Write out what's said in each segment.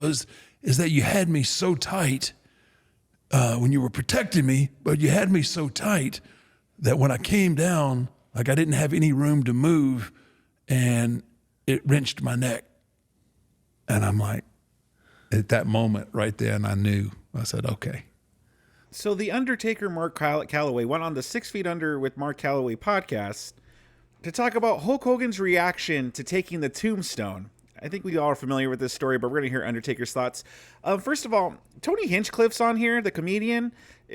is that you had me so tight when you were protecting me, but you had me so tight that when I came down, like I didn't have any room to move, and it wrenched my neck. And I'm like, at that moment right then, I knew. I said, okay. So the Undertaker, Mark Calloway, went on the 6 Feet Under with Mark Calloway podcast to talk about Hulk Hogan's reaction to taking the Tombstone. I think we all are familiar with this story, but we're going to hear Undertaker's thoughts. First of all, Tony Hinchcliffe's on here, the comedian.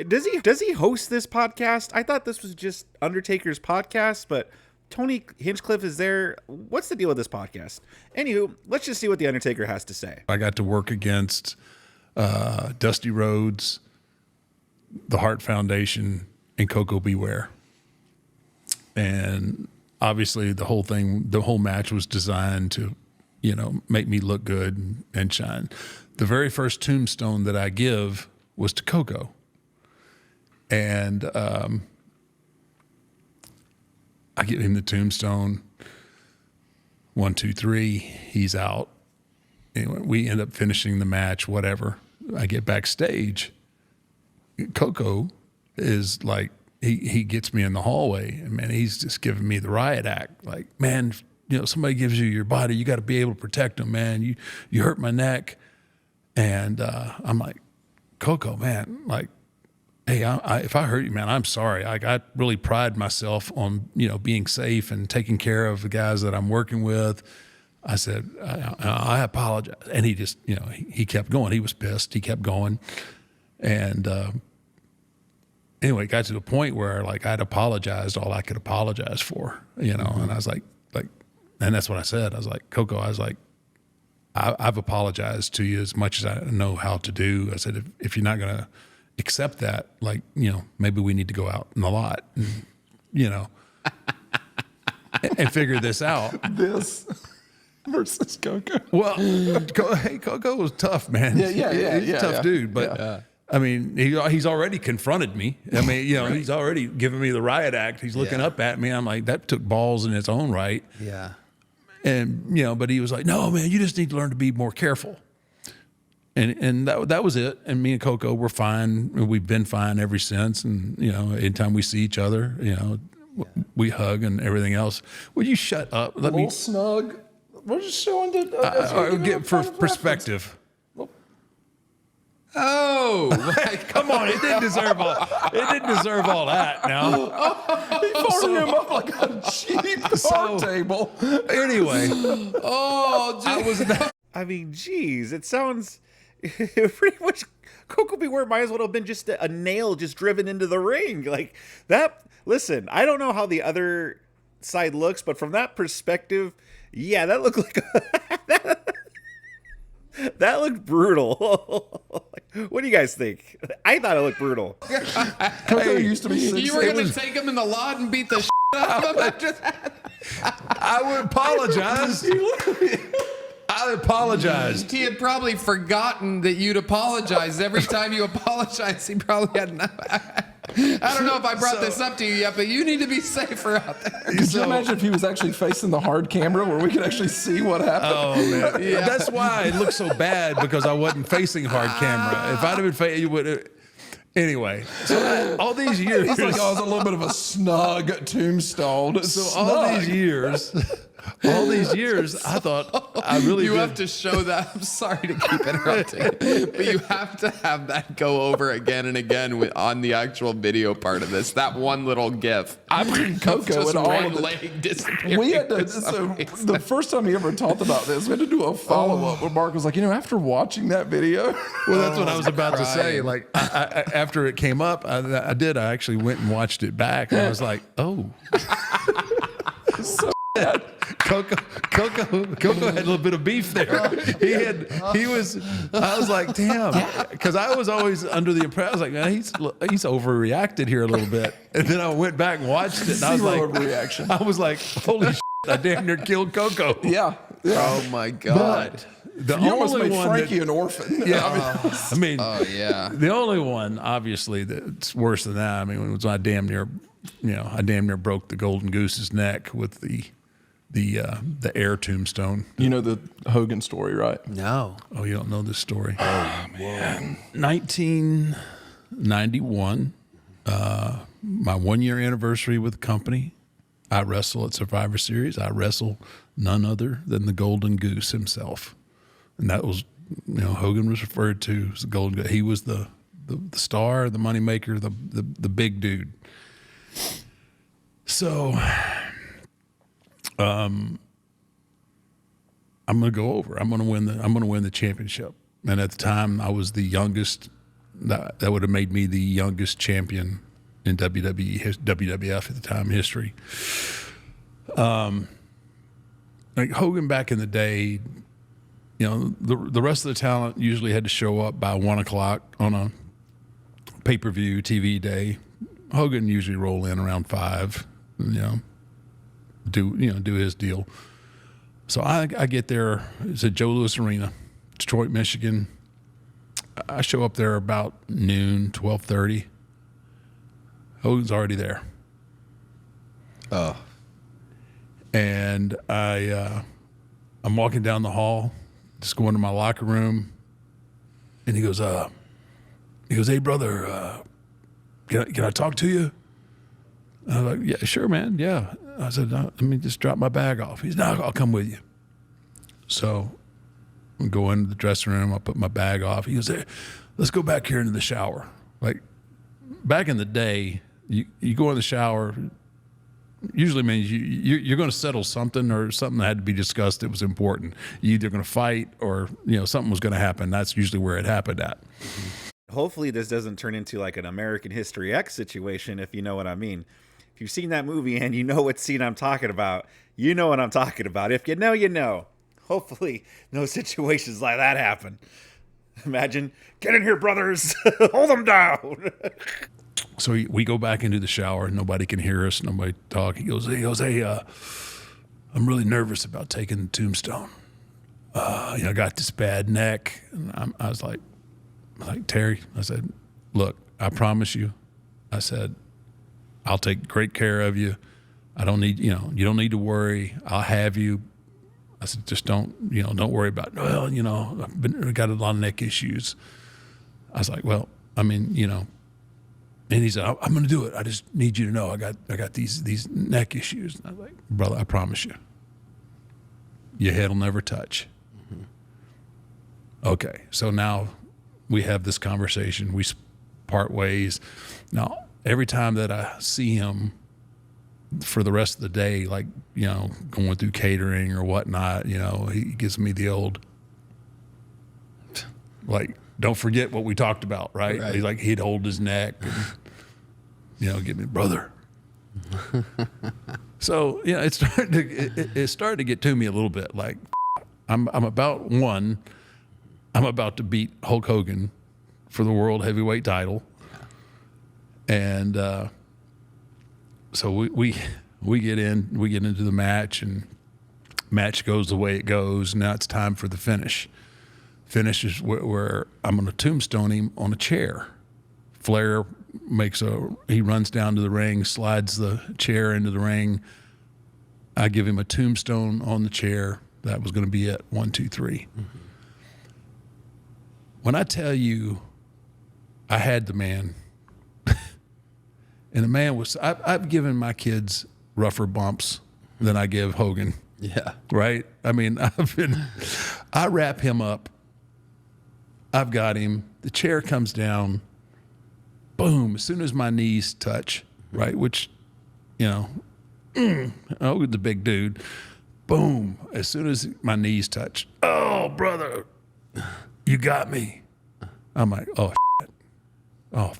Does he host this podcast? I thought this was just Undertaker's podcast, but Tony Hinchcliffe is there. What's the deal with this podcast? Anywho, let's just see what the Undertaker has to say. I got to work against Dusty Rhodes, the Hart Foundation, and Coco Beware. And obviously the whole match was designed to, make me look good and shine. The very first tombstone that I give was to Coco. And I give him the tombstone. 1, 2, 3, he's out. Anyway, we end up finishing the match, whatever. I get backstage. Coco is like, he gets me in the hallway, and man, he's just giving me the riot act. Like, man, somebody gives you your body, you got to be able to protect them, man. You hurt my neck. And I'm like, Coco, man, like, hey, if I hurt you, man, I'm sorry. I really pride myself on, being safe and taking care of the guys that I'm working with. I said, I apologize. And he just, he kept going. He was pissed. He kept going. And anyway, it got to the point where, like, I'd apologized all I could apologize for, and I was like, and that's what I said. I was like, Coco, I've apologized to you as much as I know how to do. I said, if you're not going to accept that, like, maybe we need to go out in the lot, and, and figure this out. This versus Coco. Well, hey, Coco was tough, man. Yeah. He's a tough dude, but I mean, he's already confronted me. I mean, right. He's already given me the riot act. He's looking up at me. I'm like, that took balls in its own right. Yeah. And, but he was like, no, man, you just need to learn to be more careful. And that was it. And me and Coco were fine. We've been fine ever since. And, anytime we see each other, we hug and everything else. Would you shut up? Let me snug. We're just showing get for perspective. Oh, come on! It didn't deserve all. It didn't deserve all that. Now he folded him up like a cheap card table. Anyway, I mean, geez, it sounds pretty much. Coco Beware might as well have been just a nail just driven into the ring like that. Listen, I don't know how the other side looks, but from that perspective, yeah, that looked like that looked brutal. What do you guys think? I thought it looked brutal. Coco used to be. You were going to take him in the lot and beat the shit out of him. I would apologize. I apologized. He had probably forgotten that you'd apologize. Every time you apologize, he probably had enough. I don't know if I brought this up to you yet, but you need to be safer out there. Could you imagine if he was actually facing the hard camera where we could actually see what happened? Oh, man. Yeah. That's why it looked so bad, because I wasn't facing hard camera. If I'd have been facing, you would have. Anyway, so all these years. It's like, it was a little bit of a snug tombstone. So all these years, I thought I really You have to show that. I'm sorry to keep interrupting, but you have to have that go over again and again on the actual video part of this. That one little GIF. I bring Coco and all one of leg disappearing. We had to. So the first time he ever talked about this, we had to do a follow up where Mark was like, after watching that video. Well, that's what I was about to say. Like, after it came up, I actually went and watched it back, and I was like, oh. So Coco had a little bit of beef there. I was like, damn, because I was always under the impression, I was like, man, he's overreacted here a little bit. And then I went back and watched it, and I was like, overreaction. I was like, holy shit, I damn near killed Coco. Yeah. Oh my God. The You almost only made one Frankie an orphan. Yeah, I mean, Oh yeah. the only one, obviously, that's worse than that. I mean, it was I damn near broke the golden goose's neck with the the air tombstone. You know the Hogan story, right? No. Oh, you don't know this story? Oh man, 1991, my 1 year anniversary with the company. I wrestle at Survivor Series. I wrestle none other than the Golden Goose himself, and that was, Hogan was referred to as the Golden Goose. He was the star, the moneymaker, the big dude. So, I'm going to go over. I'm going to win the championship. And at the time, I was the youngest. That would have made me the youngest champion in WWF at the time history. Like Hogan back in the day, the rest of the talent usually had to show up by 1 o'clock on a pay-per-view TV day. Hogan usually roll in around 5, do his deal. So I get there. It's at Joe Louis Arena, Detroit, Michigan. I show up there about noon, 12:30. Hogan's already there. Oh. And I'm walking down the hall, just going to my locker room, and he goes, "Hey brother, can I talk to you?" I was like, "Yeah, sure, man. Yeah." I said, "No, let me just drop my bag off." He's, "No, I'll come with you." So I go into the dressing room. I put my bag off. He goes, "Hey, let's go back here into the shower." Like back in the day, you go in the shower, usually means you're going to settle something or something that had to be discussed that was important. You're either going to fight or something was going to happen. That's usually where it happened at. Hopefully this doesn't turn into like an American History X situation, if you know what I mean. If you've seen that movie and you know what scene I'm talking about, you know what I'm talking about. If you know, you know. Hopefully no situations like that happen. Imagine, "Get in here, brothers. Hold them down." So we go back into the shower. Nobody can hear us. Nobody talk. He goes, "Hey, I'm really nervous about taking the tombstone. I got this bad neck." And I was like, "Terry," I said, "Look, I promise you," I said, "I'll take great care of you. I don't need, you don't need to worry. I'll have you." I said, "Just don't worry about it." "Well, I've got a lot of neck issues." I was like, "Well, I mean, and he said, "I'm going to do it. I just need you to know I got these neck issues." And I was like, "Brother, I promise you, your head will never touch." Mm-hmm. Okay, so now we have this conversation. We part ways. Now, every time that I see him for the rest of the day, like, going through catering or whatnot, he gives me the old, like, "Don't forget what we talked about," right? He's like, he'd hold his neck and, give me, "Brother." So, it's started to get to me a little bit. Like, I'm about to beat Hulk Hogan for the world heavyweight title. And so we get into the match, and match goes the way it goes. Now it's time for the finish. Finish is where I'm going to tombstone him on a chair. Flair he runs down to the ring, slides the chair into the ring. I give him a tombstone on the chair. That was going to be it. 1, 2, 3. Mm-hmm. When I tell you, I had the man. And the man was, I've given my kids rougher bumps than I give Hogan. Yeah. Right? I mean, I wrap him up. I've got him. The chair comes down. Boom. As soon as my knees touch, right? Which, Hogan's a big dude. Boom. As soon as my knees touch, "Oh, brother, you got me." I'm like, "Oh, shit. Oh,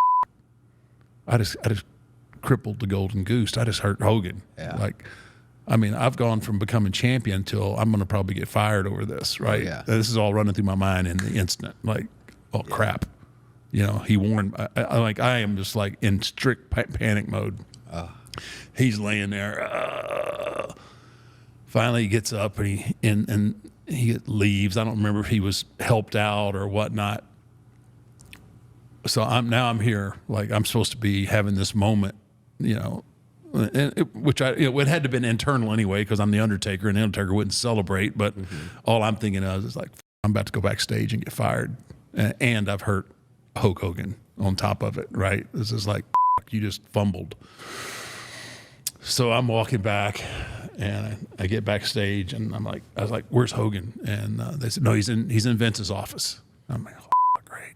I just crippled the Golden Goose. I just hurt Hogan." Yeah. Like, I mean, I've gone from becoming champion till I'm going to probably get fired over this, right? Yeah. This is all running through my mind in the instant. Like, oh, crap. He warned. I am just like in strict panic mode. He's laying there. Finally, he gets up and he leaves. I don't remember if he was helped out or whatnot. So I'm here, like I'm supposed to be having this moment, which it had to have been internal anyway because I'm the Undertaker and the Undertaker wouldn't celebrate. But all I'm thinking of is like, I'm about to go backstage and get fired. And I've hurt Hulk Hogan on top of it, right? This is like, you just fumbled. So I'm walking back and I get backstage and I was like, where's Hogan? And they said, no, he's in Vince's office. I'm like, oh, great.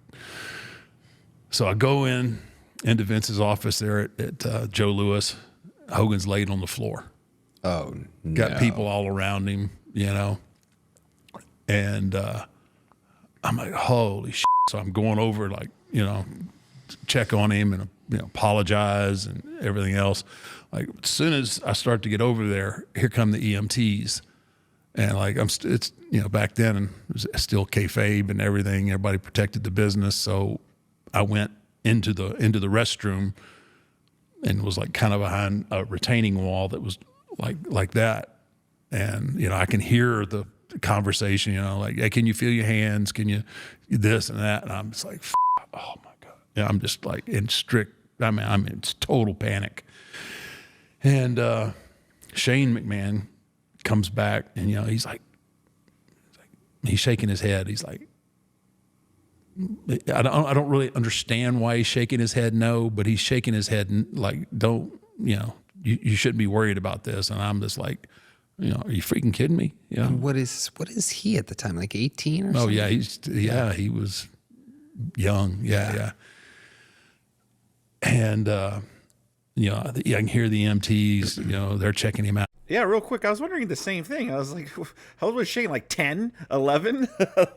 So I go into Vince's office there at Joe Louis. Hogan's laid on the floor. Oh, no. Got people all around him, and I'm like, holy shit. So I'm going over, like, check on him and, apologize and everything else. Like, as soon as I start to get over there, here come the EMTs. And like, it's, back then, and it was still kayfabe and everything. Everybody protected the business. So I went into the restroom and was like kind of behind a retaining wall that was like that. And, I can hear the conversation, like, hey, can you feel your hands? Can you this and that? And I'm just like, oh my God. Yeah, I'm just like in strict, I'm in total panic. And Shane McMahon comes back and, he's shaking his head. He's like, I don't really understand why he's shaking his head no, but he's shaking his head like, don't, you shouldn't be worried about this. And I'm just like, are you freaking kidding me? And what is he at the time? Like 18 or something? Yeah, he was young. Yeah. And, I can hear the EMTs, they're checking him out. Yeah, real quick, I was wondering the same thing. I was like, how old was Shane? Like 10, 11?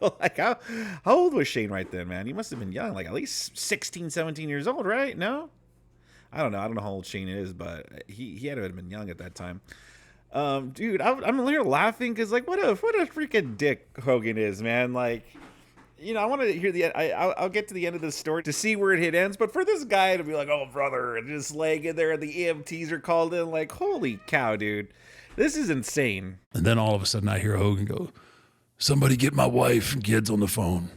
Like, how old was Shane right then, man? He must have been young, like at least 16, 17 years old, right? No? I don't know. I don't know how old Shane is, but he had to have been young at that time. Dude, I'm here laughing because, like, what a freaking dick Hogan is, man. Like, I want to hear I'll get to the end of this story to see where it ends, but for this guy to be like, oh, brother, and just laying in there and the EMTs are called in, like, holy cow, dude. This is insane. And then all of a sudden I hear Hogan go, somebody get my wife and kids on the phone.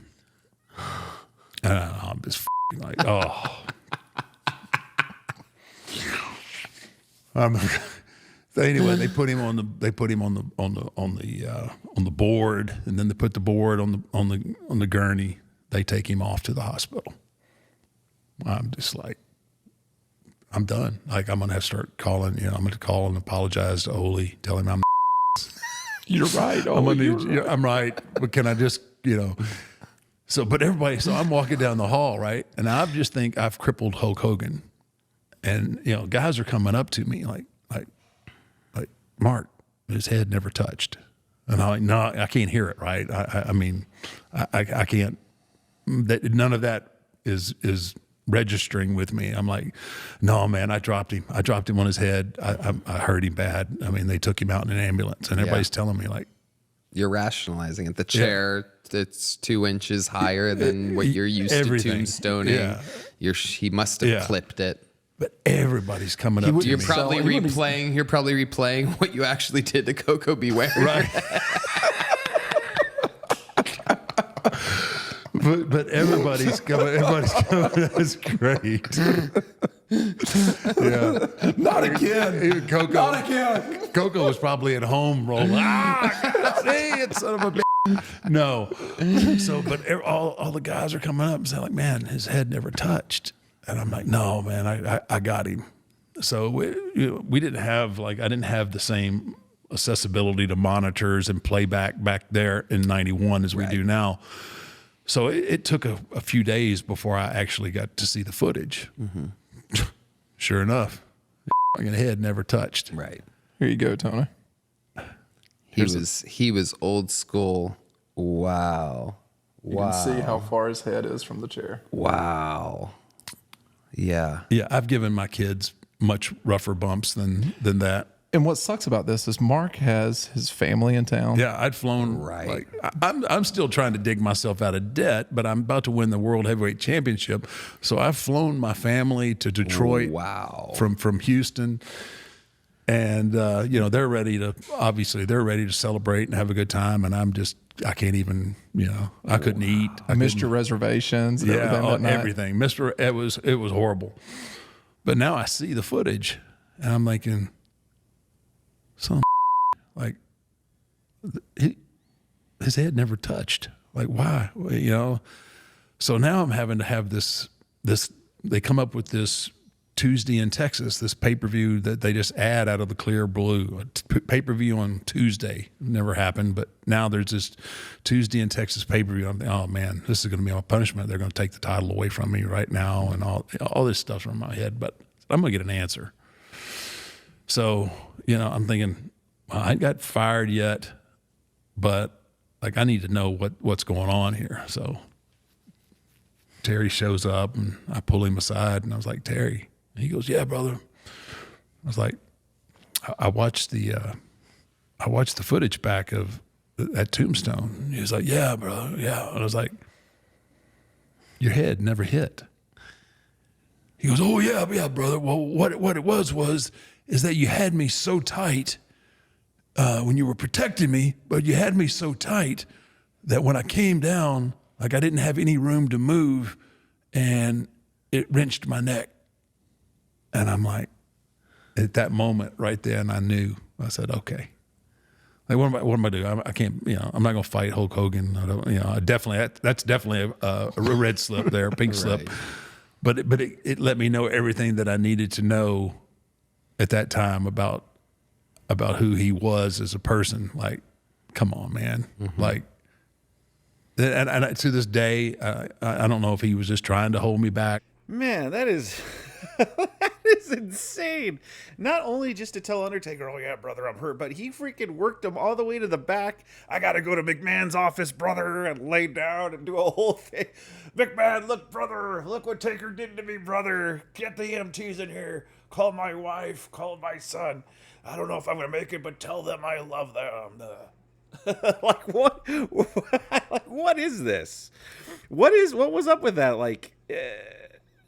And I'm just like, oh. Anyway, they put him on the board, and then they put the board on the gurney. They take him off to the hospital. I'm just like, I'm done. Like, I'm gonna have to start calling. I'm gonna call and apologize to Ole, tell him I'm. You're right. I'm right, but can I just So, but everybody. So I'm walking down the hall, right, and I just think I've crippled Hulk Hogan, and guys are coming up to me like. Mark, his head never touched. And I'm like, no, I can't hear it, right? I mean, I can't, none of that is registering with me. I'm like, no, man, I dropped him. I dropped him on his head. I hurt him bad. I mean, they took him out in an ambulance, and everybody's telling me, like. You're rationalizing it. The chair, it's 2 inches higher than what you're used to tombstoning. Yeah. He must have clipped it. But everybody's coming up to me. You're probably replaying what you actually did to Coco Beware. Right. but everybody's coming. That's great. Yeah. Not again. Coco. Not again. Coco was probably at home rolling. See it, son of a bitch. No. So, but all the guys are coming up and saying, like, man, his head never touched. And I'm like, no, man, I got him. So we didn't have, like, I didn't have the same accessibility to monitors and playback back there in 91 as we do now. So it took a few days before I actually got to see the footage. Mm-hmm. Sure enough, the head never touched. Right. Here you go, Tony. He was old school. Wow. You can see how far his head is from the chair. Wow. Yeah. Yeah, I've given my kids much rougher bumps than that. And what sucks about this is Mark has his family in town. Yeah, I'd flown. Right. Like, I'm still trying to dig myself out of debt, but I'm about to win the World Heavyweight Championship, so I've flown my family to Detroit. Wow. From Houston, and they're ready to celebrate and have a good time, and I can't even, I couldn't eat. I missed your reservations. And everything. Everything. It was horrible. But now I see the footage, And I'm thinking, some like his head never touched. Like, why? You know? So now I'm having to have this, they come up with this Tuesday in Texas, this pay-per-view that they just add out of the clear blue. A pay-per-view on Tuesday. Never happened, but now there's this Tuesday in Texas pay-per-view. I'm thinking, oh man, this is going to be my punishment. They're going to take the title away from me right now, and all this stuff's in my head, but I'm going to get an answer. So, you know, I'm thinking, well, I ain't got fired yet, but like I need to know what's going on here. So Terry shows up and I pull him aside and I was like, Terry. He goes, yeah, brother. I was like, I watched the footage back of that Tombstone. He was like, yeah, brother, yeah. And I was like, your head never hit. He goes, oh yeah, brother. Well, what it was that you had me so tight when you were protecting me, but you had me so tight that when I came down, like I didn't have any room to move, and it wrenched my neck. And I'm like, at that moment right then, I knew. I said, okay. Like, what am I doing? I can't, you know, I'm not going to fight Hulk Hogan. I don't, you know, that's definitely a red slip there, a pink slip. But it let me know everything that I needed to know at that time about who he was as a person. Like, come on, man. Mm-hmm. Like, and to this day, I don't know if he was just trying to hold me back. Man, that is that is insane. Not only just to tell Undertaker, oh yeah, brother, I'm hurt, but he freaking worked him all the way to the back. I got to go to McMahon's office, brother, and lay down and do a whole thing. McMahon, look, brother, look what Taker did to me, brother. Get the EMTs in here. Call my wife, call my son. I don't know if I'm going to make it, but tell them I love them. Like what? Like what is this? What was up with that? Like,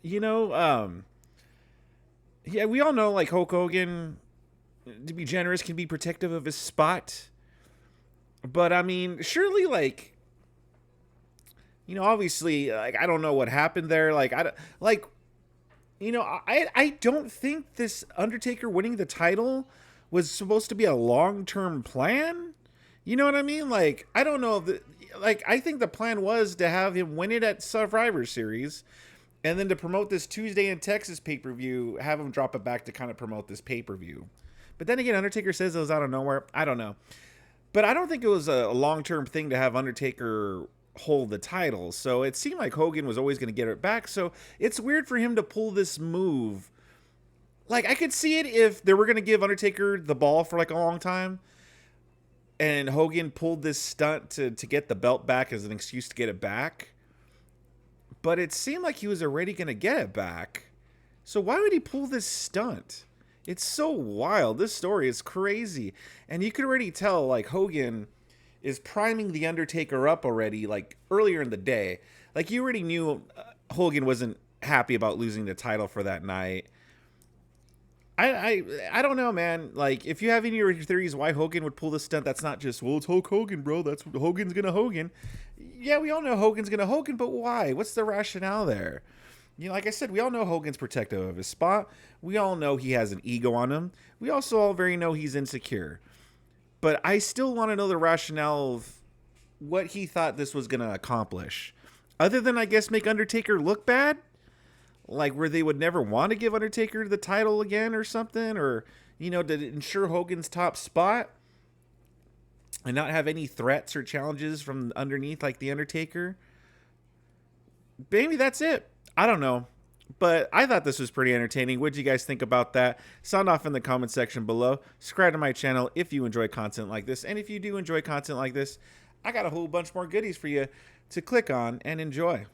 you know, yeah, we all know like Hulk Hogan, to be generous, can be protective of his spot. But I mean, surely, like, you know, obviously, like I don't know what happened there. Like you know, I don't think this Undertaker winning the title was supposed to be a long-term plan. You know what I mean? Like, I don't know if I think the plan was to have him win it at Survivor Series and then to promote this Tuesday in Texas pay-per-view, have him drop it back to kind of promote this pay-per-view. But then again, Undertaker says it was out of nowhere. I don't know. But I don't think it was a long-term thing to have Undertaker hold the title. So it seemed like Hogan was always going to get it back. So it's weird for him to pull this move. Like, I could see it if they were going to give Undertaker the ball for like a long time and Hogan pulled this stunt to get the belt back as an excuse to get it back. But it seemed like he was already going to get it back. So why would he pull this stunt? It's so wild. This story is crazy. And you could already tell, like, Hogan is priming the Undertaker up already, like, earlier in the day. Like, you already knew Hogan wasn't happy about losing the title for that night. I don't know, man. Like, if you have any of your theories why Hogan would pull this stunt, that's not just, well, it's Hulk Hogan, bro. That's what Hogan's gonna Hogan. Yeah, we all know Hogan's gonna Hogan, but why? What's the rationale there? You know, like I said, we all know Hogan's protective of his spot. We all know he has an ego on him. We also all very know he's insecure. But I still want to know the rationale of what he thought this was gonna accomplish. Other than, I guess, make Undertaker look bad? Like, where they would never want to give Undertaker the title again or something, or, you know, to ensure Hogan's top spot and not have any threats or challenges from underneath like the Undertaker. Maybe that's it. I don't know. But I thought this was pretty entertaining. What do you guys think about that? Sound off in the comment section below. Subscribe to my channel if you enjoy content like this. And if you do enjoy content like this, I got a whole bunch more goodies for you to click on and enjoy.